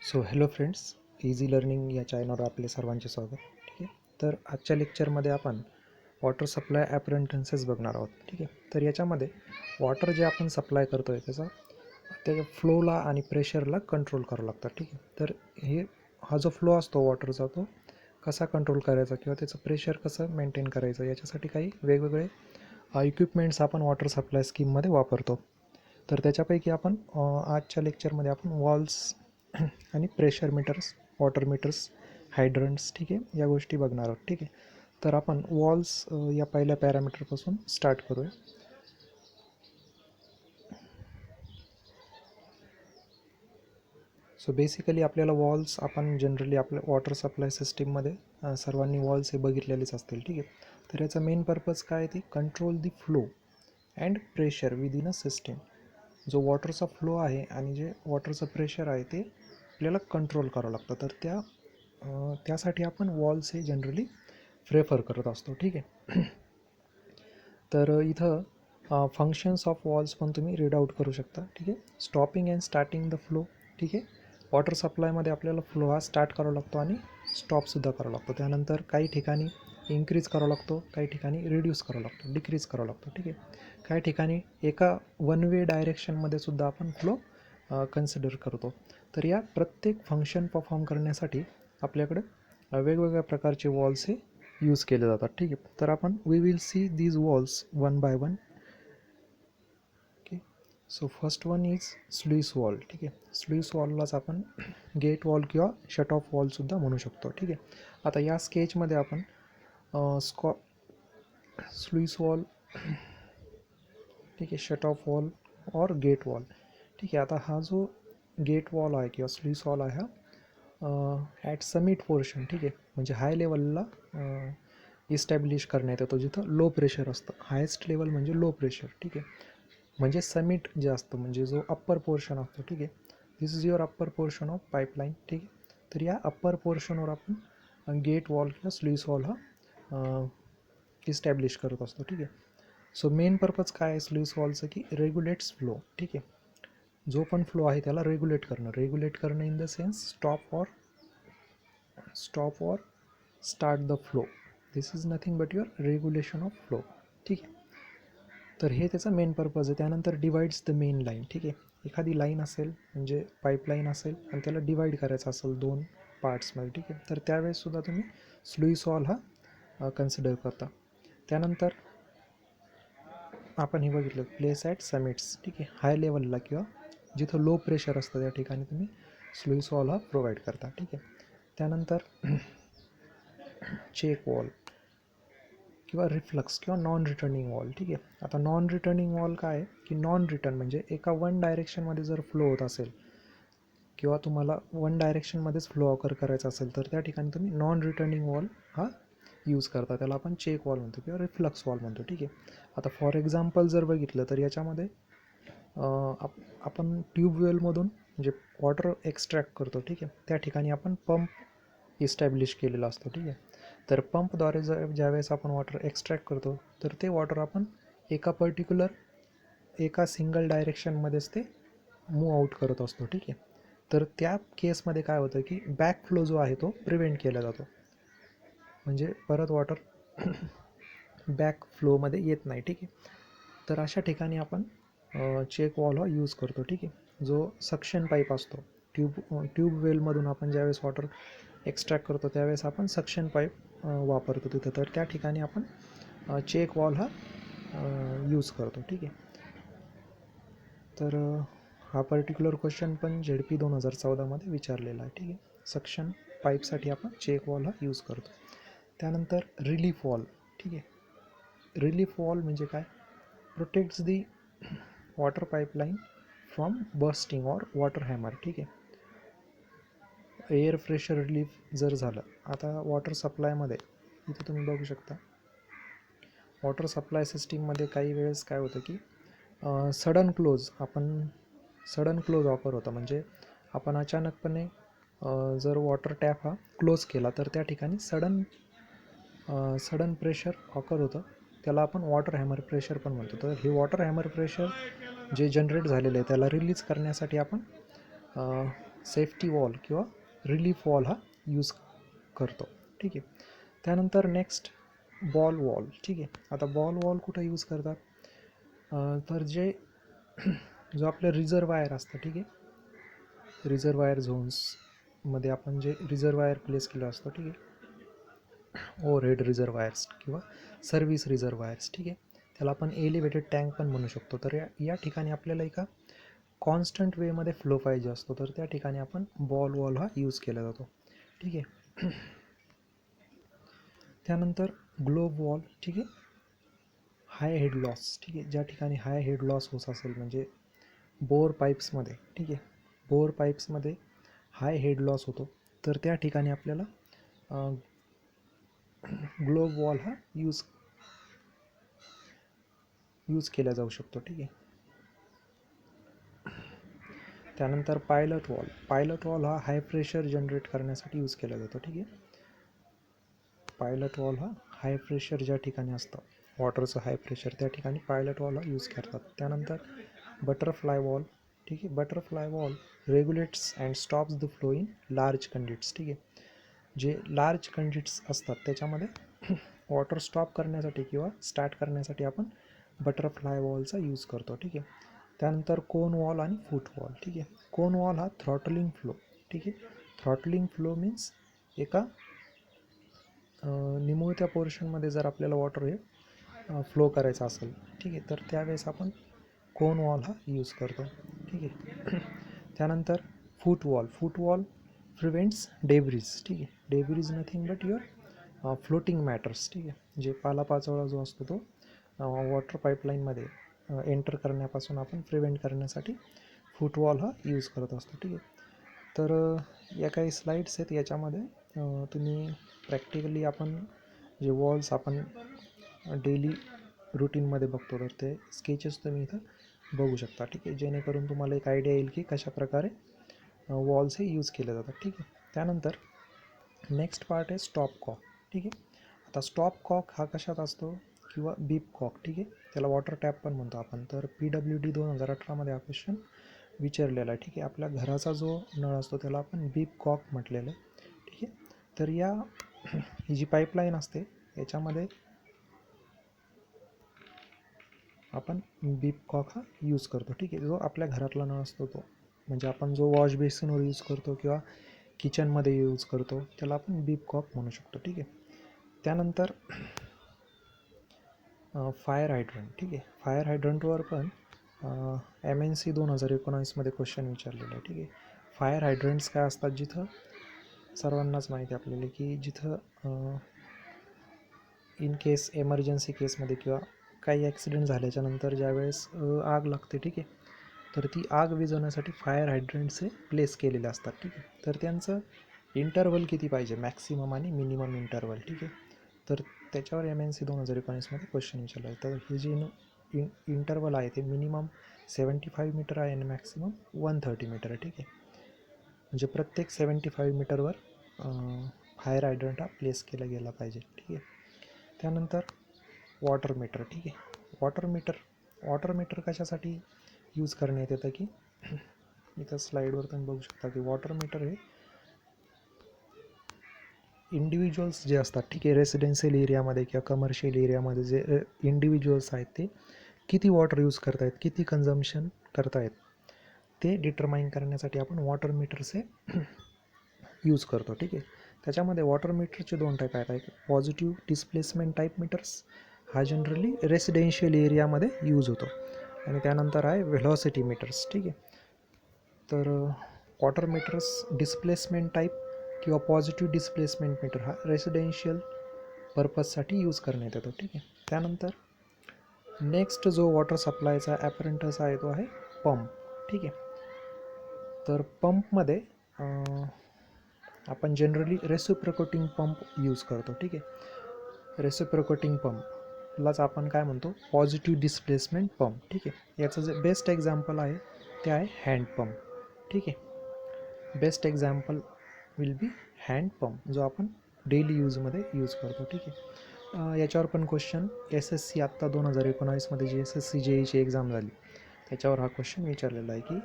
So hello friends, easy learning या चॅनलवर आपले सर्वांचे स्वागत. ठीक आहे. तर आजच्या लेक्चरमध्ये आपण वॉटर सप्लाय ॲपरेंटन्सेस बघणार आहोत. ठीक आहे. तर याच्यामध्ये वॉटर जे आपण सप्लाय करतो आहे त्याच्या फ्लोला आणि प्रेशरला कंट्रोल करावं लागतं. ठीक आहे. तर हा जो फ्लो असतो वॉटरचा तो कसा कंट्रोल करायचा किंवा त्याचं प्रेशर कसं मेंटेन करायचं याच्यासाठी काही वेगवेगळे इक्विपमेंट्स आपण वॉटर सप्लाय स्कीममध्ये वापरतो. तर त्याच्यापैकी आपण आजच्या लेक्चरमध्ये आपण वॉल्स आणि pressure meters, water meters, hydrants, ठीक आहे, या गोष्टी बघणार आहोत. ठीक आहे. तर आपण वॉल्स या पहिल्या पॅरामीटरपासून स्टार्ट करूया. सो बेसिकली आपल्याला वॉल्स आपण जनरली आपल्या वॉटर सप्लाय सिस्टीममध्ये सर्वांनी वॉल्स हे बघितलेलेच असतील. ठीक आहे. तर याचा मेन पर्पज काय आहे ती control the flow and pressure within a system. जो वॉटरचा फ्लो आहे आणि जे वॉटरचं प्रेशर आहे ते आपल्याला कंट्रोल करावं लागतं. तर त्यासाठी आपण वॉल्स हे जनरली प्रेफर करत असतो. ठीक आहे. तर इथं फंक्शन्स ऑफ वॉल्स पण तुम्ही रीड आऊट करू शकता. ठीक आहे. Stopping and starting the flow. ठीक आहे. वॉटर सप्लायमध्ये आपल्याला फ्लो हा स्टार्ट करावा लागतो आणि स्टॉपसुद्धा करावा लागतो. त्यानंतर काही ठिकाणी इन्क्रीज करावा लागतो, काही ठिकाणी रिड्यूस करावा लागतो, डिक्रीज करावा लागतो. ठीक आहे. काही ठिकाणी एका वन वे डायरेक्शनमध्ये सुद्धा आपण फ्लो कन्सिडर करतो. तर या प्रत्येक फंक्शन परफॉर्म करण्यासाठी आपल्याकडे वेगवेगळ्या प्रकारचे वॉल्स हे यूज केले जातात. ठीक आहे. तर आपण we will see these valves one by one. Okay. So first one is sluice valve. ठीक आहे. स्लुईस वॉललाच आपण गेट वॉल किंवा शट ऑफ वॉलसुद्धा म्हणू शकतो. ठीक आहे. आता या स्केचमध्ये आपण स्लुईस वॉल, ठीक आहे, शट ऑफ वॉल और गेट वॉल. ठीक आहे. आता हा जो गेट वॉल आहे किंवा स्लुईस वॉल आहे हा ॲट समिट पोर्शन, ठीक आहे, म्हणजे हाय लेवलला इस्टॅब्लिश करण्यात येतो जिथं लो प्रेशर असतं. हायेस्ट लेवल म्हणजे लो प्रेशर. ठीक आहे. म्हणजे समिट जे असतं म्हणजे जो अप्पर पोर्शन असतो. ठीक आहे. This is your upper portion of pipeline. ठीक आहे. तर या अप्पर पोर्शनवर आपण गेट वॉल किंवा स्लुईस वॉल हा इस्टॅब्लिश करत असतो. ठीक आहे. सो मेन पर्पज काय आहे स्लुईस वॉलचं की रेग्युलेट्स फ्लो. ठीक आहे. जो पण फ्लो आहे त्याला रेग्युलेट करणं in the sense stop or start the flow. This is nothing but your regulation of flow. ठीक आहे. तर हे त्याचा मेन पर्पज आहे. त्यानंतर डिवाइड्स द मेन लाईन. ठीक आहे. एखादी लाईन असेल म्हणजे पाईपलाईन असेल आणि त्याला डिवाईड करायचं असेल दोन पार्ट्समध्ये. ठीक आहे. तर त्यावेळेससुद्धा तुम्ही स्लुईस वॉल हा कन्सिडर करता. त्यानंतर आपण हे बघितलं प्लेस ॲट समिट्स. ठीक आहे. हाय लेवलला किंवा जिथं लो प्रेशर असतं त्या ठिकाणी तुम्ही स्लुईस वॉल हा प्रोव्हाइड करता. ठीक आहे. त्यानंतर चेक वॉल किंवा रिफ्लक्स किंवा नॉन रिटर्निंग वॉल. ठीक आहे. आता नॉन रिटर्निंग वॉल काय आहे की नॉन रिटर्न म्हणजे एका वन डायरेक्शनमध्ये जर फ्लो होत असेल किंवा तुम्हाला वन डायरेक्शनमध्येच फ्लो ऑकर करायचा असेल तर त्या ठिकाणी तुम्ही नॉन रिटर्निंग वॉल हा यूज करता. त्याला आपण चेक वॉल म्हणतो किंवा रिफ्लक्स वॉल म्हणतो. ठीक आहे. आता फॉर एक्झाम्पल जर बघितलं तर याच्यामध्ये आपण ट्यूबवेलमधून म्हणजे वॉटर एक्स्ट्रॅक्ट करतो. ठीक आहे. त्या ठिकाणी आपण पंप इस्टॅब्लिश केलेला असतो. ठीक आहे. तर पंपद्वारे ज्यावेळेस आपण वॉटर एक्स्ट्रॅक्ट करतो तर ते वॉटर आपण एका सिंगल डायरेक्शनमध्येच ते मूव आऊट करत असतो. ठीक आहे. तर त्या केसमध्ये काय होतं की बॅक फ्लो जो आहे तो प्रिव्हेंट केला जातो, म्हणजे परत वॉटर बॅक फ्लोमध्ये येत नाही. ठीक आहे. तर अशा ठिकाणी आपण चेक वॉल हा यूज करतो. ठीक आहे. जो सक्शन पाईप असतो ट्यूबवेलमधून आपण ज्यावेळेस वॉटर एक्स्ट्रॅक्ट करतो त्यावेळेस आपण सक्शन पाईप वापरतो तिथं. तर त्या ठिकाणी आपण चेक वॉल हा यूज करतो. ठीक आहे. तर हा पर्टिक्युलर क्वेश्चन पण ZP 2014मध्ये विचारलेला आहे. ठीक आहे. सक्शन पाईपसाठी आपण चेक वॉल हा यूज करतो. त्यानंतर रिलीफ वॉल. ठीक आहे. रिलीफ वॉल म्हणजे काय? Protects the water pipeline from bursting or water hammer. ठीक आहे. एअर प्रेशर रिलीफ जर झालं, आता वॉटर सप्लायमध्ये इथे तुम्ही बघू शकता वॉटर सप्लाय सिस्टीममध्ये काही वेळेस काय होतं की सडन क्लोज ऑफर होतं. म्हणजे आपण अचानकपणे जर वॉटर टॅप हा क्लोज केला तर त्या ठिकाणी सडन प्रेशर ऑकर होतं. त्याला आपण वॉटर हॅमर प्रेशर पण म्हणतो. तर हे वॉटर हॅमर प्रेशर जे जनरेट झालेलं आहे त्याला रिलीज करण्यासाठी आपण सेफ्टी वॉल किंवा रिलीफ वॉल हा यूज करतो. ठीक आहे. त्यानंतर नेक्स्ट बॉल वॉल. ठीक आहे. आता बॉल वॉल कुठं यूज करतात, तर जो आपलं रिझर्वायर असतं, ठीक आहे, रिझर्वायर झोन्समध्ये आपण जे रिझर्वायर प्लेस केलं असतं, ठीक आहे, ओव्हरहेड रिझर्वायर्स किंवा सर्व्हिस रिझर्वायर्स, ठीक आहे, त्याला आपण एलिव्हेटेड टँक पण म्हणू शकतो. तर या ठिकाणी आपल्याला एका कॉन्स्टंट वेमध्ये फ्लो पाहिजे असतो, तर त्या ठिकाणी आपण बॉल वॉल हा यूज केला जातो. ठीक आहे. त्यानंतर ग्लोब वॉल. ठीक आहे, हाय हेड लॉस. ठीक आहे, ज्या ठिकाणी हाय हेड लॉस होत असेल म्हणजे बोर पाईप्समध्ये, ठीक आहे, बोर पाईप्समध्ये हाय हेड लॉस होतो, तर त्या ठिकाणी आपल्याला ग्लोब वॉल हा यूज केला जाऊ शकतो. ठीक आहे. त्यानंतर पायलट वॉल. पायलट वॉल हा हाय प्रेशर जनरेट करण्यासाठी यूज केला जातो. ठीक आहे. पायलट वॉल हा हाय प्रेशर ज्या ठिकाणी असतं, वॉटरचं हाय प्रेशर, त्या ठिकाणी पायलट वॉल हा यूज करतात. त्यानंतर बटरफ्लाय वॉल. ठीक आहे. Butterfly valve regulates and stops the flow in large conduits. ठीक आहे, जे लार्ज कंडिट्स असतात त्याच्यामध्ये वॉटर स्टॉप करण्यासाठी किंवा स्टार्ट करण्यासाठी आपण बटरफ्लाय वॉलचा यूज करतो. ठीक आहे. त्यानंतर कोन वॉल आणि फूट वॉल. ठीक आहे. कोन वॉल हा थ्रॉटलिंग फ्लो. ठीक आहे. थ्रॉटलिंग फ्लो मीन्स एका निमुळत्या पोर्शनमध्ये जर आपल्याला वॉटर हे फ्लो करायचं असेल, ठीक आहे, तर त्यावेळेस आपण कोन वॉल हा यूज करतो. ठीक आहे. त्यानंतर फूट वॉल. फूट वॉल प्रिव्हेंट्स डेब्रिज. ठीक आहे. Debris nothing but your floating matters. ठीक आहे, जे पालापाचोळा जो असतो तो वॉटर पाईपलाईनमध्ये एंटर करण्यापासून आपण प्रिव्हेंट करण्यासाठी फूट वॉल हा यूज करत असतो. ठीक आहे. तर या काही स्लाईड्स आहेत, याच्यामध्ये तुम्ही प्रॅक्टिकली आपण जे वॉल्स आपण डेली रुटीनमध्ये बघतो, तर ते स्केचेस तुम्ही इथं बघू शकता. ठीक आहे, जेणेकरून तुम्हाला एक आयडिया येईल की कशाप्रकारे वॉल्स हे यूज केले जातात. ठीक आहे. त्यानंतर नेक्स्ट पार्ट आहे स्टॉप कॉक. ठीक आहे. आता स्टॉप कॉक हा कशात असतो किंवा बीप कॉक. ठीक आहे, त्याला वॉटर टॅप पण म्हणतो आपण. तर PWD 2018मध्ये हा क्वेश्चन विचारलेला आहे. ठीक आहे. आपल्या घराचा जो नळ असतो त्याला आपण बीप कॉक म्हटलेलं आहे. ठीक आहे. तर ही जी पाईपलाईन असते याच्यामध्ये आपण बीप कॉक हा यूज करतो. ठीक आहे. जो आपल्या घरातला नळ असतो तो, म्हणजे आपण जो वॉश बेसिनवर यूज करतो किंवा किचनमध्ये यूज करतो त्याला आपण बीप कॉक म्हणू शकतो. ठीक आहे. त्यानंतर फायर हायड्रंट. ठीक आहे. फायर हायड्रंटवर पण MNC 2019मध्ये क्वेश्चन विचारलेला आहे. ठीक आहे. फायर हायड्रंट्स काय असतात, जिथं सर्वांनाच माहिती आहे आपल्याला की जिथं इन केस एमर्जन्सी केसमध्ये किंवा काही ॲक्सिडेंट झाल्याच्या नंतर ज्यावेळेस आग लागते, ठीक आहे, तर ती आग विझवण्यासाठी फायर हायड्रंट्स हे प्लेस केलेले असतात. ठीक आहे. तर त्यांचं इंटरवल किती पाहिजे, मॅक्सिमम आणि मिनिमम इंटरवल. ठीक आहे. तर त्याच्यावर MNC 2019मध्ये क्वेश्चन विचारला आहे. तर हे जे इंटरवल आहे ते मिनिमम 75 मीटर आहे आणि मॅक्सिमम 130 मीटर आहे. ठीक आहे. म्हणजे प्रत्येक 75 मीटरवर फायर हायड्रंट हा प्लेस केला गेला पाहिजे. ठीक आहे. त्यानंतर वॉटर मीटर. ठीक आहे. वॉटर मीटर कशासाठी यूज करण्यात येतं की इथं स्लाईडवर तुम्ही बघू शकता की वॉटर मीटर हे इंडिव्हिज्युअल्स जे असतात, ठीक आहे, रेसिडेन्शियल एरियामध्ये किंवा कमर्शियल एरियामध्ये जे इंडिव्हिज्युअल्स आहेत ते किती वॉटर यूज करतायत, किती कन्झम्पशन करतायत, ते डिटरमाइन करण्यासाठी आपण वॉटर मीटर्सचे यूज करतो. ठीक आहे. त्याच्यामध्ये वॉटर मीटरचे 2 टाईप आहेत. एक पॉझिटिव्ह डिस्प्लेसमेंट टाईप मीटर्स, हा जनरली रेसिडेन्शियल एरियामध्ये यूज होतो, आणि त्यानंतर आहे व्हेलॉसिटी मीटर्स. ठीक आहे. तर वॉटर मीटर्स डिस्प्लेसमेंट टाईप किंवा पॉझिटिव्ह डिस्प्लेसमेंट मीटर हा रेसिडेन्शियल पर्पजसाठी यूज करण्यात येतो. ठीक आहे. त्यानंतर नेक्स्ट जो वॉटर सप्लायचा ॲपरेंटस आहे तो आहे पंप. ठीक आहे. तर पंपमध्ये आपण जनरली रेसिप्रोकेटिंग पंप यूज करतो. ठीक आहे. रेसिप्रोकेटिंग पंपलाच आपण काय म्हणतो, पॉझिटिव्ह डिस्प्लेसमेंट पंप. ठीक आहे. याचं जे बेस्ट एक्झाम्पल आहे ते आहे हँडपंप. ठीक आहे. Best example will be hand pump, जो आपण डेली यूजमध्ये यूज करतो. ठीक आहे. याच्यावर पण क्वेश्चन SSC आत्ता 2019मध्ये जी SSC JEE ची एक्झाम झाली त्याच्यावर हा क्वेश्चन विचारलेला आहे की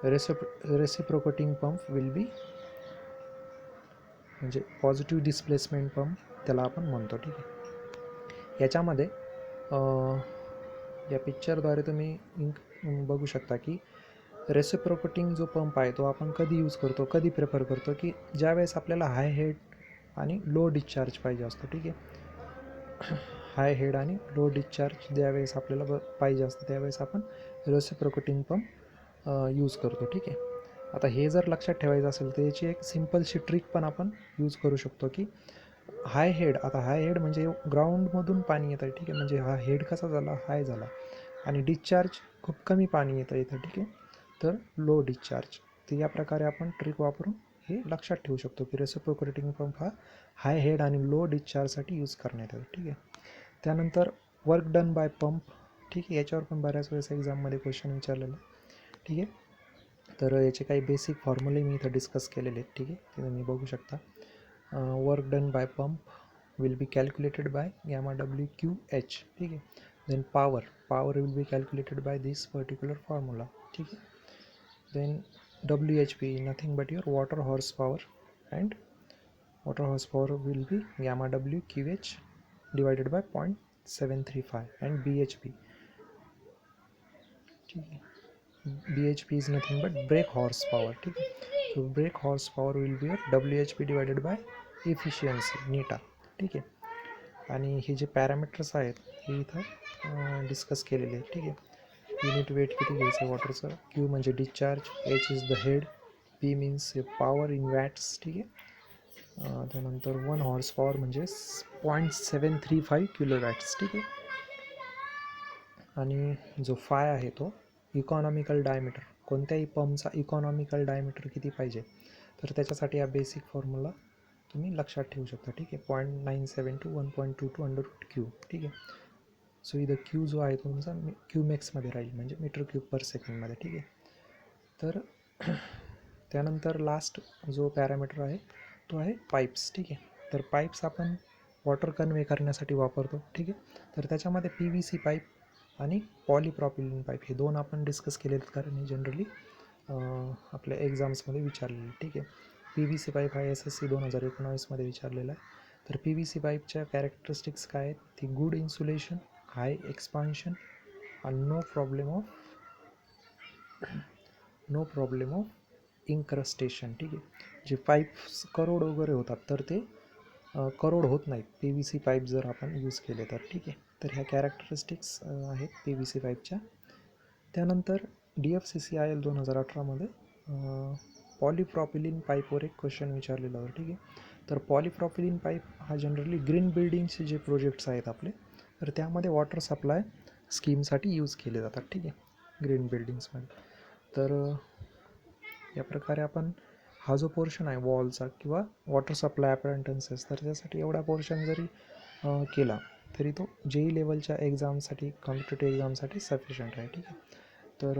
रेसिप्रोकेटिंग पंप विल बी म्हणजे पॉझिटिव्ह डिस्प्लेसमेंट पंप त्याला आपण म्हणतो. ठीक आहे. याच्यामध्ये या पिक्चरद्वारे तुम्ही बघू शकता की रेसिप्रोकेटिंग जो पंप आहे तो आपण कधी यूज करतो, कधी प्रेफर करतो की ज्यावेळेस आपल्याला हाय हेड आणि लो डिस्चार्ज पाहिजे असतो. ठीक आहे. हाय हेड आणि लो डिस्चार्ज ज्यावेळेस आपल्याला पाहिजे असतं त्यावेळेस आपण रेसिप्रोकेटिंग पंप यूज करतो. ठीक आहे. आता हे जर लक्षात ठेवायचं असेल तर याची एक सिम्पलशी ट्रिक पण आपण यूज करू शकतो की हाय हेड म्हणजे ग्राउंडमधून पाणी येतं आहे. ठीक आहे. म्हणजे हा हेड कसा झाला, हाय झाला आणि डिस्चार्ज खूप कमी पाणी येतं. ठीक आहे. तर लो डिस्चार्ज. तर या प्रकारे आपण ट्रिक वापरून हे लक्षात ठेवू शकतो की रेसिप्रोकेटिंग पंप हा हाय हेड आणि लो डिस्चार्जसाठी यूज करण्यात येतो. ठीक आहे. त्यानंतर वर्क डन बाय पंप. ठीक आहे. याच्यावर पण बऱ्याच वेळेस एक्झाममध्ये क्वेश्चन विचारलेलं. ठीक आहे. तर याचे काही बेसिक फॉर्म्युले मी इथं डिस्कस केलेले आहेत. ठीक आहे. ते तुम्ही बघू शकता. Work done by pump will be calculated by gamma WQH. ठीक आहे. Then power will be calculated by this particular formula. ठीक है. Then WHP nothing but your water horsepower, and water horsepower will be gamma WQH divided by 0.735 and BHP. ठीक है. BHP is nothing but brake horsepower. ठीक है. So brake horsepower will be your WHP divided by efficiency neta. ठीक आहे. आणि हे जे parameters आहेत हे इथं डिस्कस केलेले आहेत. ठीक आहे. युनिट वेट किती घ्यायचं वॉटरचं, क्यू म्हणजे discharge, H is the head, P means power in watts. ठीक आहे. त्यानंतर 1 हॉर्स पॉवर म्हणजे 0.735 किलो वॅट्स. ठीक आहे. आणि जो फाय आहे तो इकॉनॉमिकल डायमीटर, कोणत्याही पंपचा इकॉनॉमिकल डायमीटर किती पाहिजे तर त्याच्यासाठी हा बेसिक फॉर्म्युला तुम्ही लक्षात ठेवू शकता. ठीक आहे. 0.972 1.22 √Q. ठीक आहे. सो इथं क्यू जो आहे तो तुमचा क्यू मॅक्समध्ये राहील म्हणजे मीटर क्यूब पर सेकंडमध्ये. ठीक आहे. तर त्यानंतर लास्ट जो पॅरामीटर आहे तो आहे पाईप्स. ठीक आहे. तर पाईप्स आपण वॉटर कन्वे करण्यासाठी वापरतो. ठीक आहे. तर त्याच्यामध्ये PVC पाईप आणि पॉलीप्रॉपिलिन पाईप हे दोन आपण डिस्कस केलेत कारण हे जनरली आपल्या एक्झाम्समध्ये विचारलेले. ठीक आहे. PVC पाईप हा SSC 2019मध्ये विचारलेला आहे. तर PVC पाईपच्या कॅरेक्टरिस्टिक्स काय आहेत, ती गुड इन्सुलेशन, हाय एक्सपान्शन आणि नो प्रॉब्लेम ऑफ इन्क्रस्टेशन. ठीक आहे. जे पाईप्स करोड वगैरे होतात तर ते करोड होत नाहीत PVC पाईप जर आपण यूज केले तर. ठीक आहे. तर ह्या कॅरेक्टरिस्टिक्स आहेत PVC पाईपच्या. त्यानंतर DFCCIL 2018मध्ये पॉलीप्रॉपिलिन पाईपवर एक क्वेश्चन विचारलेला होता. ठीक आहे. तर पॉलीप्रॉपिलिन पाईप हा जनरली ग्रीन बिल्डिंगचे जे प्रोजेक्ट्स आहेत आपले तर त्यामध्ये वॉटर सप्लाय स्कीमसाठी यूज केले जातात. ठीक आहे. ग्रीन बिल्डिंग्समध्ये. तर या प्रकारे आपण हा जो पोर्शन आहे वॉलचा किंवा वॉटर सप्लाय ॲपरेंटन्सेस तर त्यासाठी एवढा पोर्शन जरी केला तरी तो JEE लेवलच्या एक्झामसाठी कॉम्पिटेटिव्ह एक्झामसाठी सफिशियंट आहे. ठीक आहे. तर